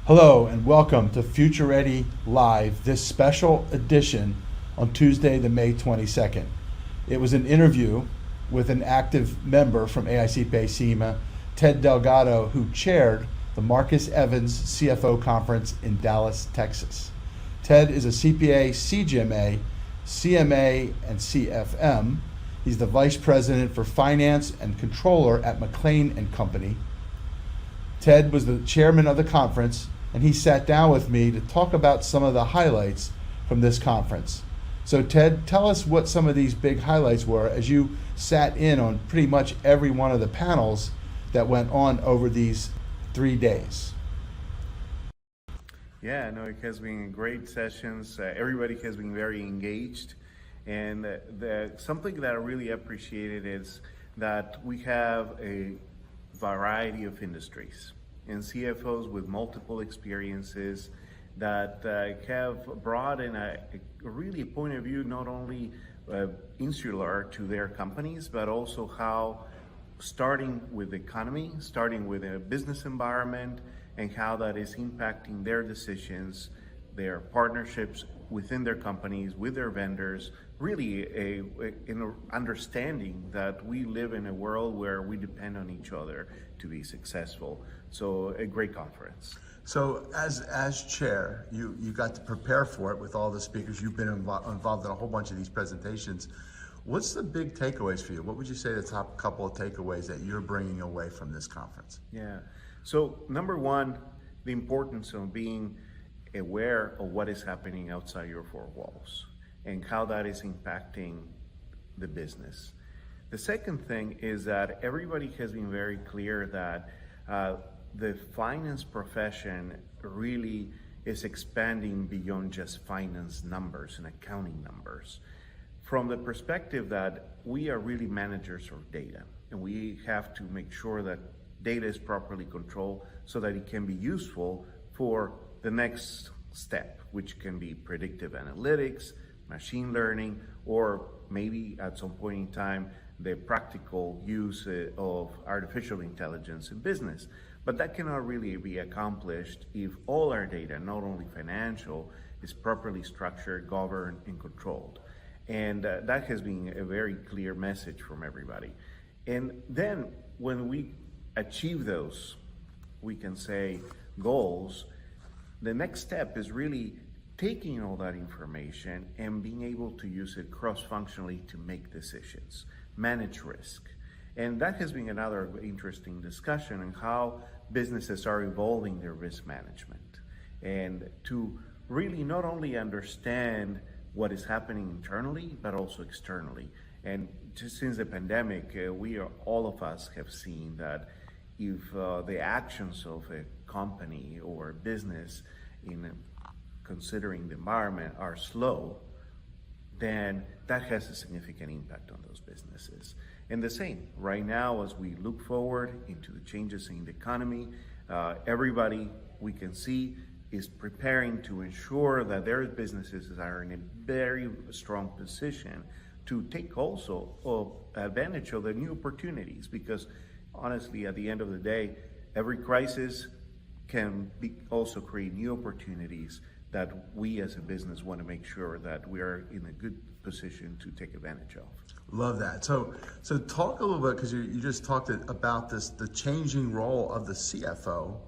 Hello and welcome to Future Ready Live, this special edition on Tuesday, the May 22nd. It was an interview with an active member from AICPA-SEMA, Ted Delgado, who chaired the Marcus Evans CFO conference in Dallas, Texas. Ted is a CPA, CGMA, CMA, and CFM. He's the Vice President for Finance and Controller at McLane Company. Ted was the chairman of the conference, and he sat down with me to talk about some of the highlights from this conference. So Ted, tell us what some of these big highlights were as you sat in on pretty much every one of the panels that went on over these 3 days. Yeah, no, it has been great sessions. Everybody has been very engaged. And something that I really appreciated is that we have a variety of industries and CFOs with multiple experiences that have brought in a really point of view not only insular to their companies, but also how starting with the economy, starting with a business environment, and how that is impacting their decisions, their partnerships within their companies, with their vendors, really an understanding that we live in a world where we depend on each other to be successful. So a great conference. So as chair, you got to prepare for it with all the speakers. You've been involved in a whole bunch of these presentations. What's the big takeaways for you? What would you say the top couple of takeaways that you're bringing away from this conference? Yeah, so number one, the importance of being aware of what is happening outside your four walls and how that is impacting the business. The second thing is that everybody has been very clear that the finance profession really is expanding beyond just finance numbers and accounting numbers. From the perspective that we are really managers of data, and we have to make sure that data is properly controlled so that it can be useful for the next step, which can be predictive analytics, machine learning, or maybe at some point in time, the practical use of artificial intelligence in business. But that cannot really be accomplished if all our data, not only financial, is properly structured, governed, and controlled. And that has been a very clear message from everybody. And then when we achieve those, we can say, goals, the next step is really taking all that information and being able to use it cross-functionally to make decisions, manage risk. And that has been another interesting discussion on how businesses are evolving their risk management and to really not only understand what is happening internally, but also externally. And just since the pandemic, all of us have seen that if the actions of a company or a business in considering the environment are slow, then that has a significant impact on those businesses. And the same, right now, as we look forward into the changes in the economy, everybody we can see is preparing to ensure that their businesses are in a very strong position to take also advantage of the new opportunities, because honestly, at the end of the day, every crisis can also create new opportunities that we as a business want to make sure that we are in a good position to take advantage of. Love that. So talk a little bit, because you just talked about the changing role of the CFO,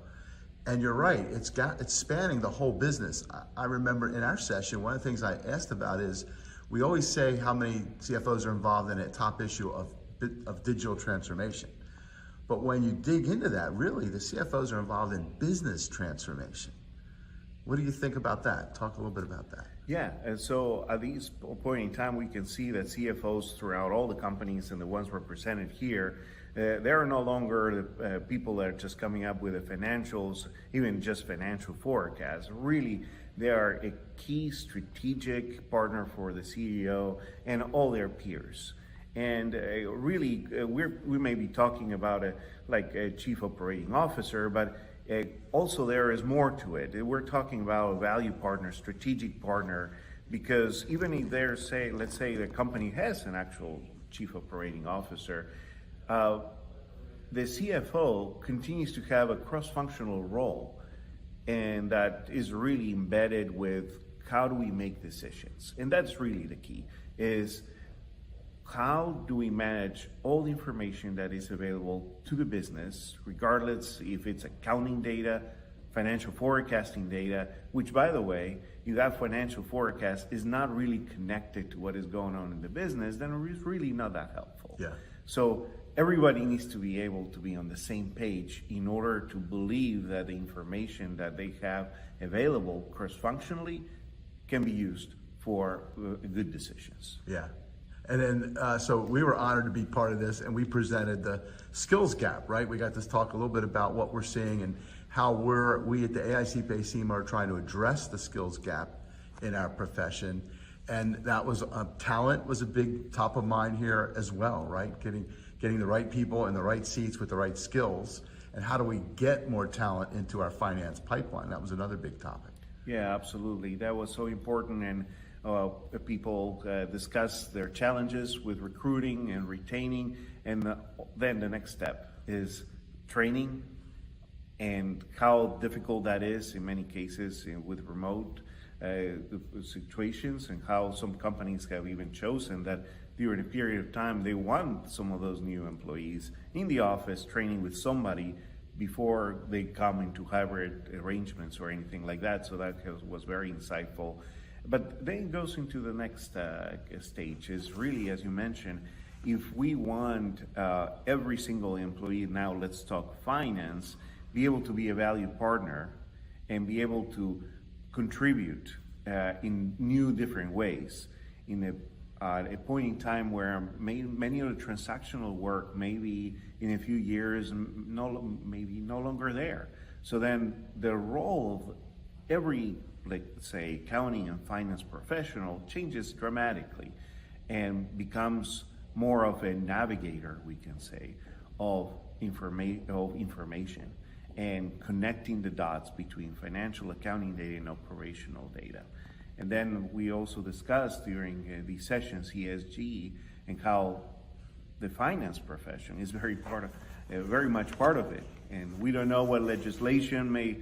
and you're right, it's spanning the whole business. I remember in our session, one of the things I asked about is, we always say how many CFOs are involved in a top issue of digital transformation. But when you dig into that, really, the CFOs are involved in business transformation. What do you think about that? Talk a little bit about that. Yeah, and so at this point in time, we can see that CFOs throughout all the companies and the ones represented here, they are no longer the people that are just coming up with the financials, even just financial forecasts. Really, they are a key strategic partner for the CEO and all their peers. And really, we may be talking about a chief operating officer, but also there is more to it. We're talking about a value partner, strategic partner, because even if there's, let's say the company has an actual chief operating officer, the CFO continues to have a cross-functional role and that is really embedded with how do we make decisions. And that's really the key, is how do we manage all the information that is available to the business, regardless if it's accounting data, financial forecasting data, which, by the way, if that financial forecast is not really connected to what is going on in the business, then it's really not that helpful. Yeah. So everybody needs to be able to be on the same page in order to believe that the information that they have available cross-functionally can be used for good decisions. Yeah. And then, so we were honored to be part of this, and we presented the skills gap, right? We got to talk a little bit about what we're seeing and how we at the AICPA are trying to address the skills gap in our profession. And that was, talent was a big top of mind here as well, right? Getting the right people in the right seats with the right skills. And how do we get more talent into our finance pipeline? That was another big topic. Yeah, absolutely. That was so important. And people discuss their challenges with recruiting and retaining. And then the next step is training, and how difficult that is in many cases with remote situations, and how some companies have even chosen that during a period of time they want some of those new employees in the office training with somebody before they come into hybrid arrangements or anything like that. So that was very insightful. But then it goes into the next stage, is really, as you mentioned, if we want every single employee, now let's talk finance, be able to be a valued partner and be able to contribute in new different ways in a point in time where many of the transactional work maybe in a few years maybe no longer there. So then the role of every, like say, accounting and finance professional changes dramatically and becomes more of a navigator, we can say, of information and connecting the dots between financial accounting data and operational data. And then we also discussed during these sessions ESG and how the finance profession is very much part of it. And we don't know what legislation may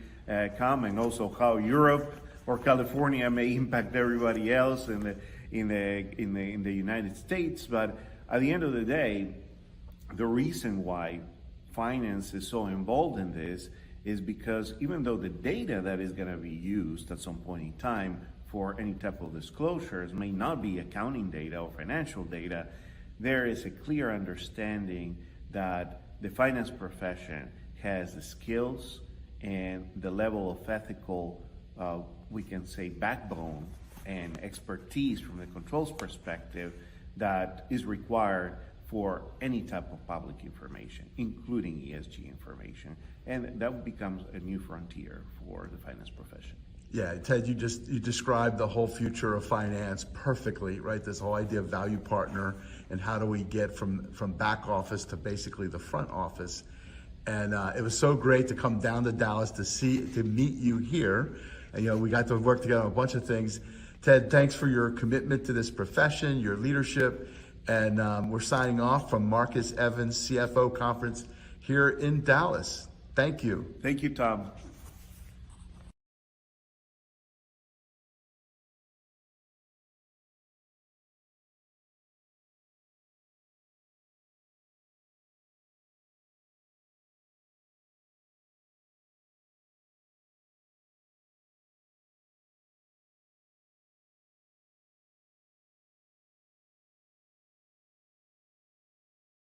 come, and also how Europe or California may impact everybody else in the United States. But at the end of the day, the reason why finance is so involved in this is because even though the data that is going to be used at some point in time for any type of disclosures may not be accounting data or financial data, there is a clear understanding that the finance profession has the skills and the level of ethical, we can say, backbone and expertise from the controls perspective that is required for any type of public information, including ESG information. And that becomes a new frontier for the finance profession. Yeah, Ted, you described the whole future of finance perfectly, right? This whole idea of value partner and how do we get from back office to basically the front office. And it was so great to come down to Dallas to meet you here. And, we got to work together on a bunch of things. Ted, thanks for your commitment to this profession, your leadership. And we're signing off from Marcus Evans CFO Conference here in Dallas. Thank you. Thank you, Tom.